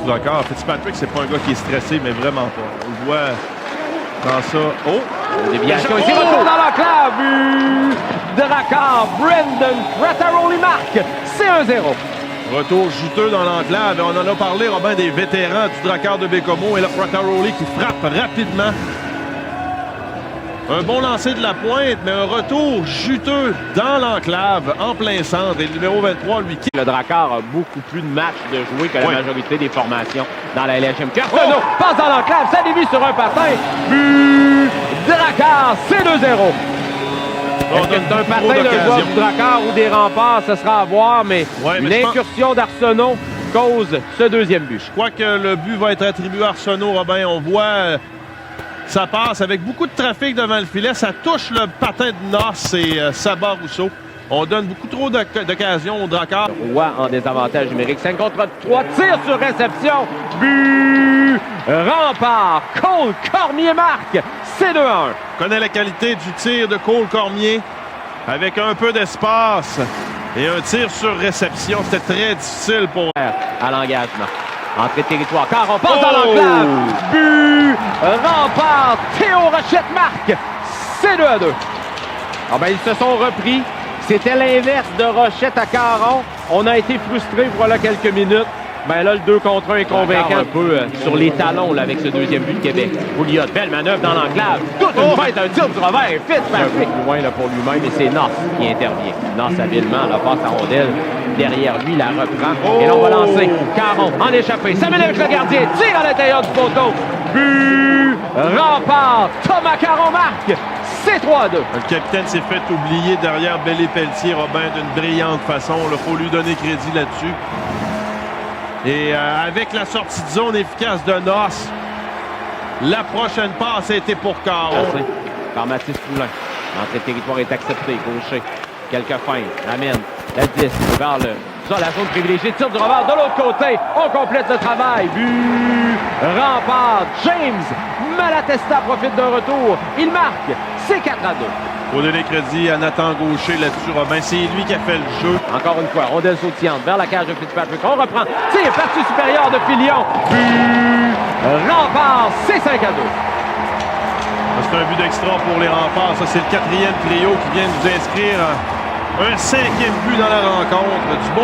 Drakkar. Fitzpatrick, c'est pas un gars qui est stressé, mais vraiment pas. On le voit dans ça. Oh! Déviation ici, retour dans l'enclave. But Drakkar, Brendan Frattaroli marque. C'est 1-0. Retour juteux dans l'enclave. On en a parlé, Robin, des vétérans du Drakkar de Baie-Comeau. Et là, Frattaroli qui frappe rapidement. Un bon lancer de la pointe, mais un retour juteux dans l'enclave, en plein centre. Et le numéro 23, lui, qui... Le Drakkar a beaucoup plus de matchs de jouer que la majorité des formations dans la LHM. Arsenault passe dans l'enclave, ça dévie sur un patin. But Drakkar, c'est 2-0. Est-ce que c'est un patin de joueur du Drakkar ou des remparts, ce sera à voir, mais une incursion d'Arsenault cause ce deuxième but. Je crois que le but va être attribué à Arsenault, Robin. On voit... ça passe avec beaucoup de trafic devant le filet. Ça touche le patin de Noss et Saba Rousseau. On donne beaucoup trop d'occasions au Drakkar. Roy en désavantage numérique. 5 contre 3. Tir sur réception. But! Rempart. Cole Cormier marque. C'est 2-1. Connaît la qualité du tir de Cole Cormier. Avec un peu d'espace. Et un tir sur réception. C'était très difficile pour... à l'engagement. Entrée de territoire. Car on passe dans l'enclave. But! Rempart. Théo Rochette marque. C'est 2-2. Ah ben, ils se sont repris. C'était l'inverse de Rochette à Caron. On a été frustrés voilà quelques minutes. Ben là, le 2 contre 1 est convaincant un peu sur les talons là, avec ce deuxième but de Québec. Pouliot, belle manœuvre dans l'enclave. Toute une fête, un tir du revers. Fitzpatrick plus loin là, pour lui-même, et c'est Noss qui intervient. Noss habilement, la passe à rondelle. Derrière lui, la reprend. Et là, on va lancer. Caron en échappé. Ça met avec le gardien. Tire à l'intérieur du poteau. But! Rempart. Thomas Caron marque. C'est 3-2. Le capitaine s'est fait oublier derrière Bellé-Pelletier, Robin, d'une brillante façon. Il faut lui donner crédit là-dessus. Et avec la sortie de zone efficace de Noss, la prochaine passe a été pour Caron. Par Mathis Poulain. L'entrée de territoire est acceptée. Gaucher. Quelques feintes. Amène. La 10 vers le... Ça, la zone privilégiée. Tire du revers de l'autre côté. On complète le travail. But! Rempart. James Malatesta profite d'un retour. Il marque. C'est 4-2. Faut donner crédit à Nathan Gaucher là-dessus, Robin. C'est lui qui a fait le jeu. Encore une fois, rondelle sautillante vers la cage de Fitzpatrick. On reprend. Tire partie supérieure de Filion. But! Rempart. C'est 5-2. C'est un but d'extra pour les remparts. Ça, c'est le 4e trio qui vient nous inscrire un 5e but dans la rencontre. Du bon